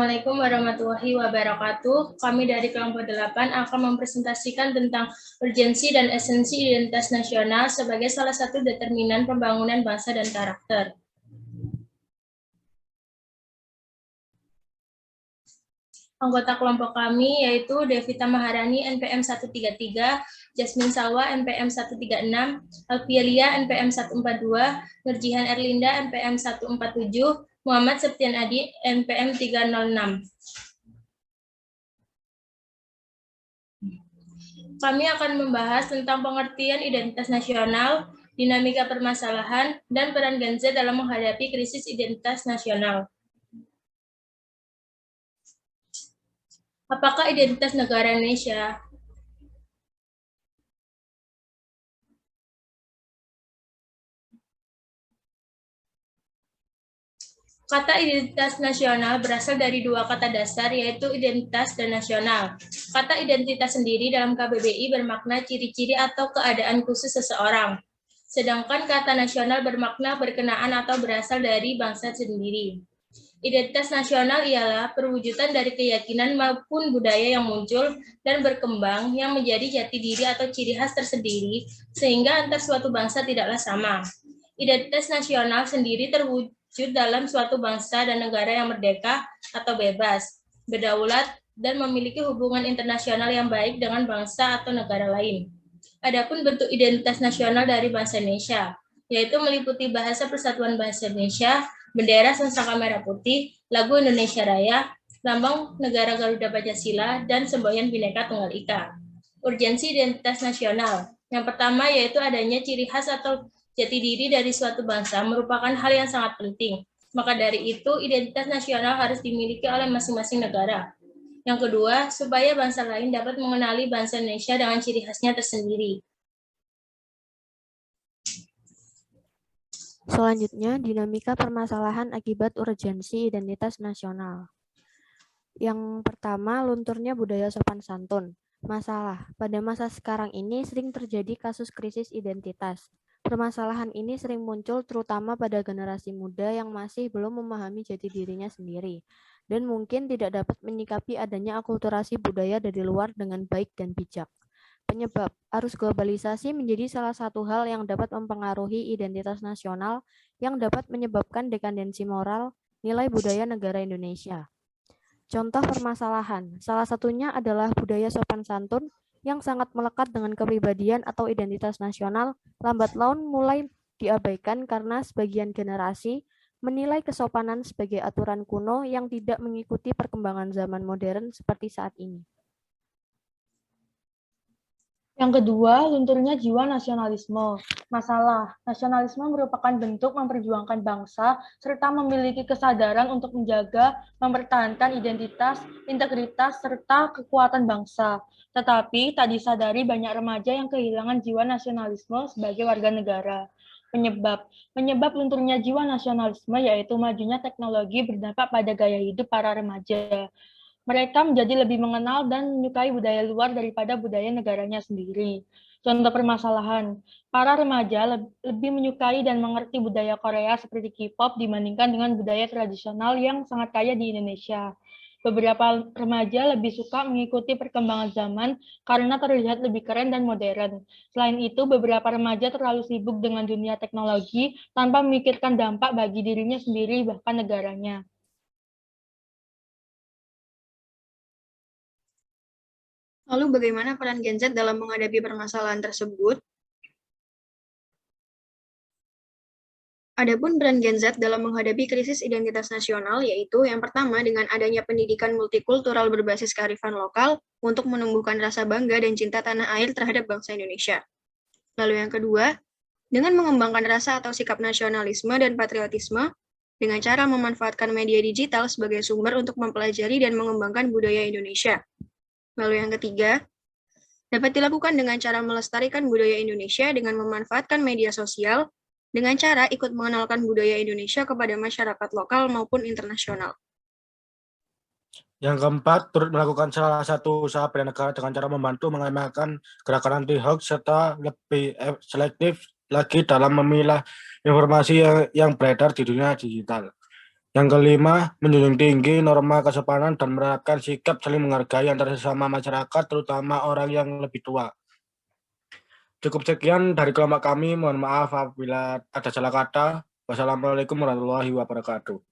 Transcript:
Assalamualaikum warahmatullahi wabarakatuh. Kami dari kelompok 8 akan mempresentasikan tentang urgensi dan esensi identitas nasional sebagai salah satu determinan pembangunan bangsa dan karakter. Anggota kelompok kami yaitu Devita Maharani NPM 133, Jasmine Salwa NPM 136, Alfielia NPM 142, Nurjihan Erlinda NPM 147, Muhammad Septian Adi NPM 306. Kami akan membahas tentang pengertian identitas nasional, dinamika permasalahan, dan peran Gen Z dalam menghadapi krisis identitas nasional. Apakah identitas negara Indonesia? Kata identitas nasional berasal dari dua kata dasar, yaitu identitas dan nasional. Kata identitas sendiri dalam KBBI bermakna ciri-ciri atau keadaan khusus seseorang. Sedangkan kata nasional bermakna berkenaan atau berasal dari bangsa sendiri. Identitas nasional ialah perwujudan dari keyakinan maupun budaya yang muncul dan berkembang yang menjadi jati diri atau ciri khas tersendiri, sehingga antar suatu bangsa tidaklah sama. Identitas nasional sendiri terwujud dalam suatu bangsa dan negara yang merdeka atau bebas, berdaulat, dan memiliki hubungan internasional yang baik dengan bangsa atau negara lain. Adapun bentuk identitas nasional dari bangsa Indonesia, yaitu meliputi bahasa Persatuan Bahasa Indonesia, bendera Sangsaka Merah Putih, lagu Indonesia Raya, lambang negara Garuda Pancasila, dan semboyan Bhinneka Tunggal Ika. Urgensi identitas nasional. Yang pertama yaitu adanya ciri khas atau jati diri dari suatu bangsa merupakan hal yang sangat penting. Maka dari itu, identitas nasional harus dimiliki oleh masing-masing negara. Yang kedua, supaya bangsa lain dapat mengenali bangsa Indonesia dengan ciri khasnya tersendiri. Selanjutnya, dinamika permasalahan akibat urgensi identitas nasional. Yang pertama, lunturnya budaya sopan santun. Masalah, pada masa sekarang ini sering terjadi kasus krisis identitas. Permasalahan ini sering muncul terutama pada generasi muda yang masih belum memahami jati dirinya sendiri, dan mungkin tidak dapat menyikapi adanya akulturasi budaya dari luar dengan baik dan bijak. Penyebab arus globalisasi menjadi salah satu hal yang dapat mempengaruhi identitas nasional yang dapat menyebabkan dekandensi moral nilai budaya negara Indonesia. Contoh permasalahan, salah satunya adalah budaya sopan santun yang sangat melekat dengan kepribadian atau identitas nasional, lambat laun mulai diabaikan karena sebagian generasi menilai kesopanan sebagai aturan kuno yang tidak mengikuti perkembangan zaman modern seperti saat ini. Yang kedua, lunturnya jiwa nasionalisme. Masalah, nasionalisme merupakan bentuk memperjuangkan bangsa serta memiliki kesadaran untuk menjaga, mempertahankan identitas, integritas, serta kekuatan bangsa. Tetapi tak disadari banyak remaja yang kehilangan jiwa nasionalisme sebagai warga negara. Penyebab lunturnya jiwa nasionalisme yaitu majunya teknologi berdampak pada gaya hidup para remaja. Mereka menjadi lebih mengenal dan menyukai budaya luar daripada budaya negaranya sendiri. Contoh permasalahan, para remaja lebih menyukai dan mengerti budaya Korea seperti K-pop dibandingkan dengan budaya tradisional yang sangat kaya di Indonesia. Beberapa remaja lebih suka mengikuti perkembangan zaman karena terlihat lebih keren dan modern. Selain itu, beberapa remaja terlalu sibuk dengan dunia teknologi tanpa memikirkan dampak bagi dirinya sendiri bahkan negaranya. Lalu bagaimana peran Gen Z dalam menghadapi permasalahan tersebut? Adapun peran Gen Z dalam menghadapi krisis identitas nasional yaitu yang pertama dengan adanya pendidikan multikultural berbasis kearifan lokal untuk menumbuhkan rasa bangga dan cinta tanah air terhadap bangsa Indonesia. Lalu yang kedua, dengan mengembangkan rasa atau sikap nasionalisme dan patriotisme dengan cara memanfaatkan media digital sebagai sumber untuk mempelajari dan mengembangkan budaya Indonesia. Lalu yang ketiga, dapat dilakukan dengan cara melestarikan budaya Indonesia dengan memanfaatkan media sosial, dengan cara ikut mengenalkan budaya Indonesia kepada masyarakat lokal maupun internasional. Yang keempat, turut melakukan salah satu usaha bela negara dengan cara membantu mengamalkan gerakan anti-hoax serta lebih selektif lagi dalam memilah informasi yang beredar di dunia digital. Yang kelima, menjunjung tinggi norma kesopanan dan menerapkan sikap saling menghargai antara sesama masyarakat, terutama orang yang lebih tua. Cukup sekian dari kelompok kami. Mohon maaf apabila ada salah kata. Wassalamualaikum warahmatullahi wabarakatuh.